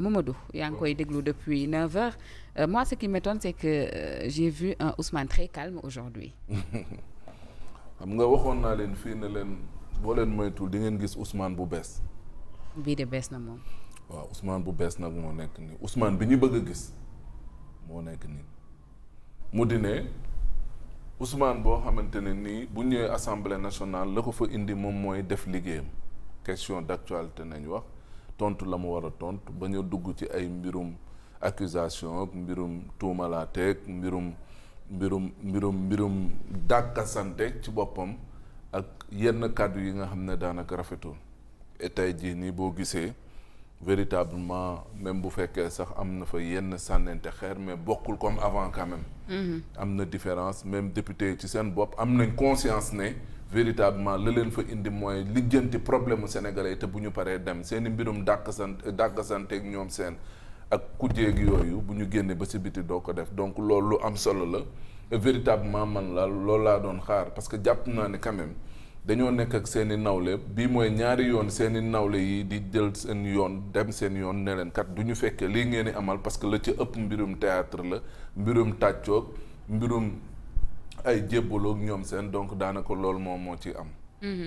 Mamadou yaa ngi koy déglu depuis 9 heures moi ce qui m'étonne c'est que j'ai vu un Ousmane très calme aujourd'hui. xam nga waxoon naa leen fii ne leen boo leen moytul di ngeen gis Ousmane bu bees. bii de bees na moom. waaw Ousmane bu bees nag moo nekk nii Ousmane bi ñu bëgg a gis moo nekk nii mu di ne Ousmane boo xamante ne nii bu ñëwee assemblée nationale la ko fa indi moom mooy def liggéeyam question d'actualité nañ wax tontu la mu war a tontu ba ñu dugg ci ay mbirum accusation ak mbirum tuumalaateeg mbirum dàkkasante ci boppam ak yenn kàddu yi nga xam ne daanaka rafetul et tey jii nii boo gisee véritablement même bu fekkee sax am na fa yenn sànnente xeer mais bokkul comme avant quand même. am na différence même député yi ci seen bopp am nañ conscience ne véritablement la leen fa indi mooy lijjanti problème mu sénégalais te bu ñu paree dem seen i mbirum dàkkasanteeg ñoom seen ak kujjeeg yooyu bu ñu génnee ba si biti doo ko def donc loolu lu am solo la et véritablement man la loolu laa doon xaar parce que jàpp naa ne quand même dañoo nekk ak seen i nawle bii mooy ñaari yoon seen i nawle yi di jël seen yoon dem seen yoon ne leen kat du ñu fekkee lii ngeen di amal parce que la ci ëpp mbirum théâtre la mbirum tàccoog mbirum ay jébbaloog ñoom seen donc daanaka loolu moom moo ci am.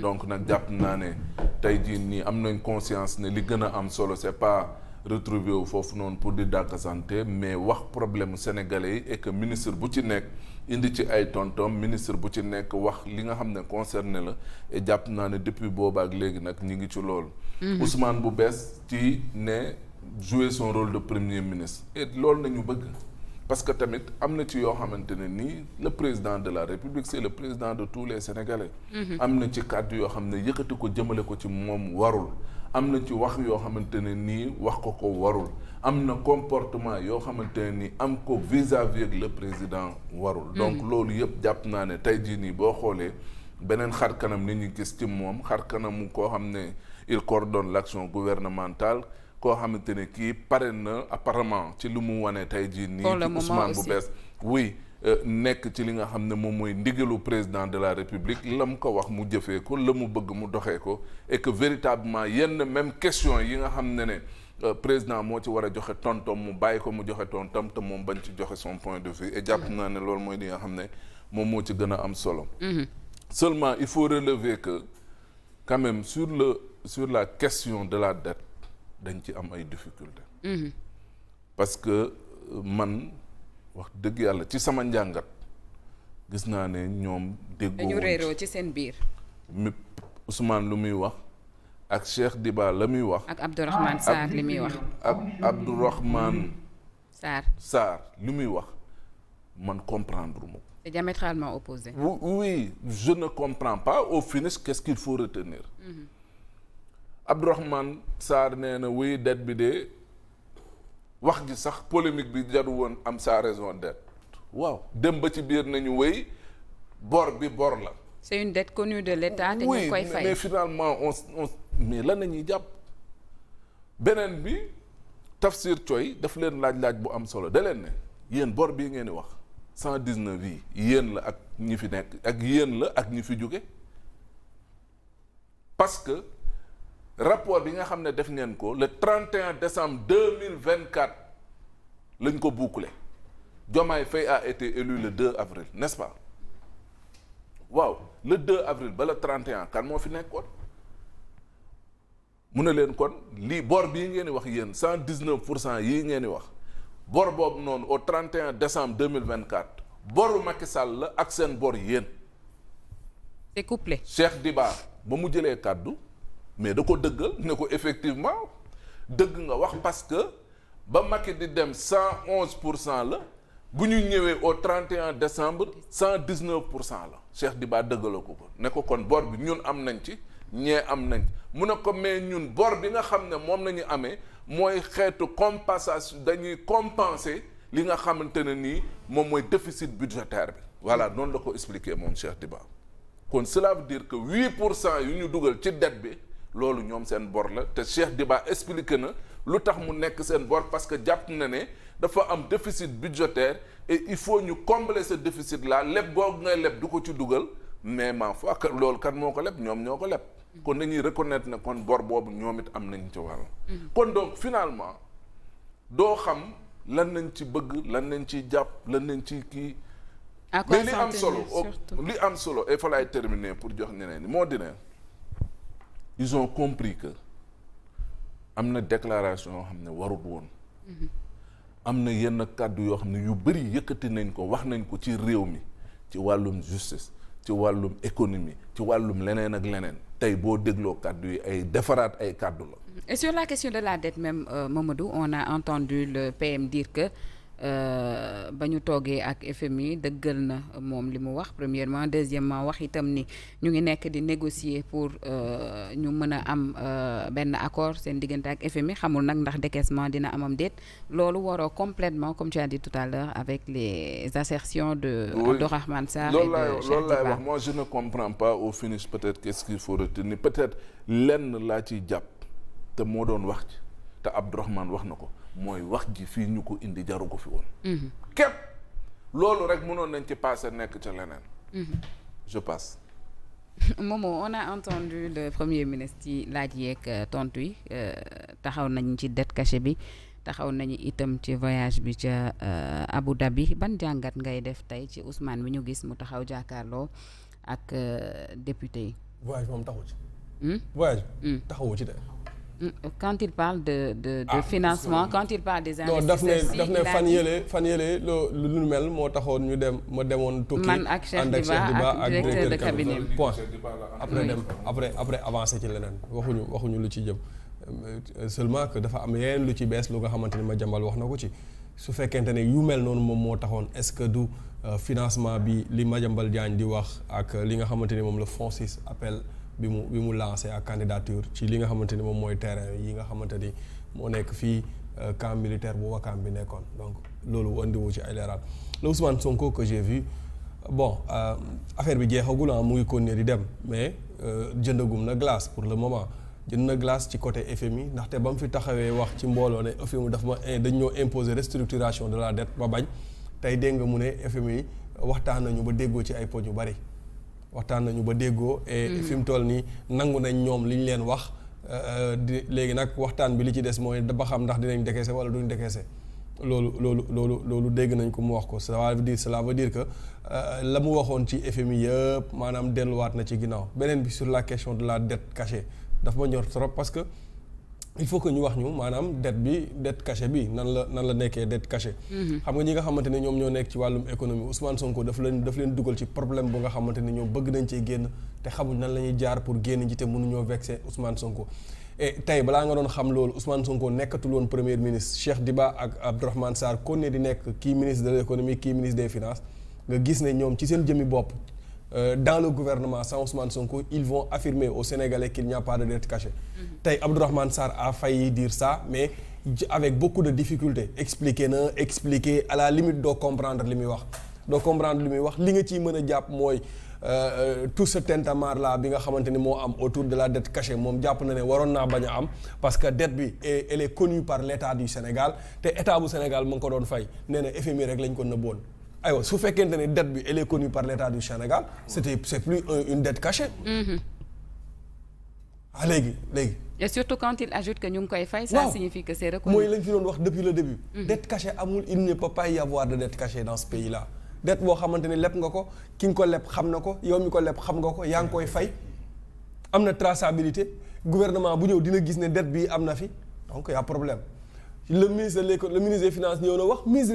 donc nag jàpp naa ne tey jii nii am nañ conscience ne li gën a am solo c'est pas retrouver wu foofu noonu pour di dàkkasante mais wax problème sénégalais yi et que ministre bu ci nekk indi ci ay tontom ministre bu ci nekk wax li nga xam ne concerné la et jàpp naa ne depuis booba ak léegi nag ñi ngi ci loolu. Ousmane bu bees ci ne jouer son rôle de premier ministre et loolu nañu bëgg parce que tamit am na ci yoo xamante ne nii le président de la République c'est le président de tous les Sénégalais. am na ci kàddu yoo xam ne yëkkati ko jëmale ko ci moom warul. am na ci wax yoo xamante ne nii wax ko warul am na comportement yoo xamante ne nii am ko vis-à-vis ak le président warul. donc loolu yëpp jàpp naa ne tey jii nii boo xoolee beneen xar kanam ni ñu gis ci moom xar kanamu koo xam ne il coordonne l'action gouvernementale koo xamante ne kii pare na apparemment ci lu mu wane tey jii nii. ci Ousmane bu bees oui. nekk ci li nga xam ne moom mooy ndigalu président de la République la mu ko wax mu jëfee ko la mu bëgg mu doxee ko et que véritablement yenn même question yi nga xam ne président moo ci war a joxe tontom mu bàyyi ko mu joxe tontom te moom bañ ci joxe son point de vue et jàpp naa ne loolu mooy li nga xam ne moom moo ci gën a am solo. Seulement il faut relever que quand même sur la question de la dette dañ ci am ay difficultés. parce que man. wax dëgg yàlla ci sama njàngat gis naa ne ñoom déggoo dañu réeroo ci seen biir. Ousmane lu muy wax ak Cheikh Diba la muy wax. ak Abdourahmane Sarr li muy wax. ak Abdourahmane Sarr li muy wax man comprendre ma ko. c'est diamétralement opposé. oui je ne comprends pas au finish qu'est-ce qu'il faut retenir. Abdourahmane Sarr nee na oui dette bi de. wax ji sax polémique bi jaru woon am sa raison d'être waaw dem ba ci biir nañu wéy bor bi bor la. c'est une dette connue de l'État te ñu koy fay. mais finalement on mais lan la ñuy jàpp beneen bi Tafsir Coy daf leen laaj bu am solo da leen ne yéen bor bii ngeen di wax 119 yi yéen la ak ñi fi nekk ak yéen la ak ñi fi jóge parce que rapport bi nga xam ne def ngeen ko le 31 décembre 2024 lañ ko boucler Diomaye Faye a été élu le 2 avril n'est-ce pas waaw le 2 avril ba le 31 kan moo fi nekkoon mu ne leen kon lii bor bii ngeen di wax yéen 119% yii ngeen di wax bor boobu noonu au 31 décembre 2024 boru Macky Sall la ak seen bor yéen. c'est couplé. Cheikh Diba ba mu jëlee kàddu mais da ko dëggal ne ko effectivement dëgg nga wax parce que ba Macky di dem 111% la bu ñu ñëwee au 31 décembre 119% la Cheikh Diba dëggala ko ne ko kon bor bi ñun am nañ ci ñee am nañ mu ne ko mais ñun bor bi nga xam ne moom nañu amee mooy xeetu compensation dañuy compenser li nga xamante ne nii moom mooy déficit budgétaire bi voilà noonu la ko expliquer moom Cheikh Diba kon cela veut dire que 8% yu ñu dugal ci dette bi loolu ñoom seen bor la te Cheikh Diba expliqué na lu tax mu nekk seen bor parce que jàpp na ne dafa am déficit budgétaire et il faut ñu combler ce déficit là leb googu ngay leb du ko ci dugal mais ma foi que loolu kan moo ko leb ñoom ñoo ko leb kon dañuy reconnaître ne kon bor boobu ñoom it am nañ ci wàll kon donc finalement doo xam lan nañ ci bëgg lan nañ ci jàpp lan nañ ci kii. mais li am solo il faut lay terminer pour jox ñeneen ñi moo di ne ils ont compris que am na déclaration yoo xam ne warut woon. am na yenn kàddu yoo xam ne yu bëri yëkkati nañ ko wax nañ ko ci réew mi ci wàllum justice ci wàllum économie ci wàllum leneen ak leneen tey boo dégloo kàddu yi ay defaraat ay kàddu la. Et sur la question de la dette même, Mamadou, on a entendu le PM dire que ba ñu toogee ak FMI dëggal na moom li mu wax premièrement deuxièmement wax itam ni ñu ngi nekk di négocier pour ñu mën a am benn accord seen diggante ak FMI xamul nag ndax décaissement dina amam déet loolu waroo complètement comme tu as dit tout à l'heure avec les assertions de Abdourahmane Sarr et de Cheikh Diba. loolu laay wax moi je ne comprends pas au finish peut-être qu'est-ce qu'il faut retenir peut-être lenn laa ciy jàpp te moo doon wax ci te Abdourahmane wax na ko mooy wax ji fii ñu ko indi jaru ko fi woon. képp loolu rek mënoon nañ ci passé nekk ca leneen. je passe. Momo, on a entendu le premier ministre ci laaj yeeg tontu yi taxaw nañ ci dette cachée bi taxaw nañu itam ci voyage bi ca Abu Dhabi ban jàngat ngay def tey ci Ousmane bi ñu gis mu taxaw jàkkaarloo ak député yi. voyage moom taxawu ci. voyage taxawu ci de. Quand il parle de financement quand il parle des investisseurs daf ne fan yële lu nu mel moo taxoon ñu dem ma demoon tukki man ak Cheikh Diba ak directeur de cabinet point après avancé ci leneen waxuñu lu ci jëm seulement que dafa am yeneen lu ci bees lu nga xamante ni Madiambal wax na ko ci su fekkente ne yu mel noonu moom moo taxoon est-ce que du financement bi li Madiambal Diagne di wax ak li nga xamante ni moom le FONSIS appel bi mu lancé ak candidature ci li nga xamante ni moom mooy terrain yi nga xamante ni moo nekk fii camp militaire bu Ouakam bi nekkoon donc loolu andiwu ci ay leeral le Ousmane Sonko que j'ai vu bon affaire bi jeexagul mu ngi continuer di dem mais jëndagum na glace pour le moment jënd na glace ci côté FMI ndaxte ba mu fi taxawee wax ci mbooloo ne FMI dañ ñoo imposer restructuration de la dette ba bañ tey dégg nga mu ne FMI waxtaan nañu ba déggoo ci ay poñ yu bari. waxtaan nañu ba déggoo et fi mu toll nii nangu nañ ñoom li ñu leen wax léegi nag waxtaan bi li ci des mooy ba xam ndax dinañ décaisser wala duñ décaisser loolu dégg nañ ko mu wax ko cela veut dire que la mu waxoon ci FMI yëpp maanaam delluwaat na ci ginnaaw beneen bi sur la question de la dette cachée daf ma ñor trop parce que il faut que ñu wax ñu maanaam dette cachée bi nan la nekkee dette cachée. xam nga ñi nga xamante ne ñoom ñoo nekk ci wàllum économie Ousmane Sonko daf leen dugal ci problème bu nga xamante ne ñoom bëgg nañ cee génn te xamuñ nan la ñuy jaar pour génn ci te mënuñoo vexé Ousmane Sonko. et tey balaa nga doon xam loolu Ousmane Sonko nekkatul woon premier ministre Cheikh Diba ak Abdourahmane Sarr kon ne di nekk kii ministre de l'économie kii ministre des finances nga gis ne ñoom ci seen jëmmi bopp. Dans le gouvernement sans Ousmane Sonko ils vont affirmer aux Sénégalais qu'il n'y a pas de dette cachée. Tey Abdourahmane Sarr a failli dire ça mais avec beaucoup de difficultés expliquer à la limite doo comprendre li muy wax li nga ciy mën a jàpp mooy tout ce tintamarre là bi nga xamante ni moo am autour de la dette cachée moom jàpp na ne waroon naa bañ a am parce que dette bi elle est connue par l'État du Sénégal te état bu Sénégal mu ngi ko doon fay nee na FMI rek lañ ko nëbboon. aywa su fekkente ne dette bi elle est connue par l'État du Sénégal c'est plus une dette cachée. léegi. et surtout quand il ajoute que ñu ngi koy fay. ça signifie que c'est reconnu. mooy lañ fi doon wax depuis le début. dette cachée amul il ne peut pas y avoir de dette cachée dans ce pays là. dette boo xamante ni leb nga ko ki nga ko leb xam na ko yow mi ko leb xam nga ko yaa ngi koy fay am na traçabilité gouvernement bu ñëw dina gis ne dette bi am na fi donc y a problème le ministre des finances ñëw na wax mise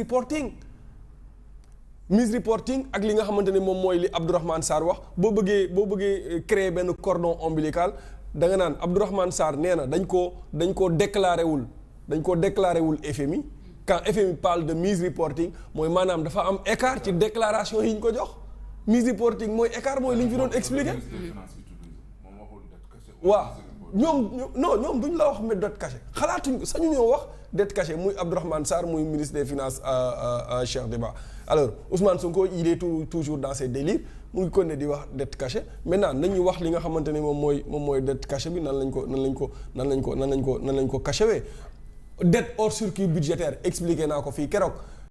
reporting ak li nga xamante ne moom mooy li Abdourahmane Sarr wax boo bëggee créer benn cordon ombilical da nga naan Abdourahmane Sarr nee na dañ koo déclaré wul FMI quand FMI parle de mise reporting mooy maanaam dafa am écart ci déclaration yi ñu ko jox mise reporting mooy écart mooy li ñu fi doon expliquer waaw ñoom duñ la wax mais dette cachée xalaatuñ sañu ñoo wax dette cachée muy Abdourahmane Sarr muy ministre des finances Cheikh Diba alors Ousmane Sonko il est toujours dans ses délires mu ngi continuer di wax dette cachée maintenant nañu wax li nga xamante ne moom mooy dette cachée bi nan lañ ko cachewee dette hors circuit budgétaire expliqué naa ko fii keroog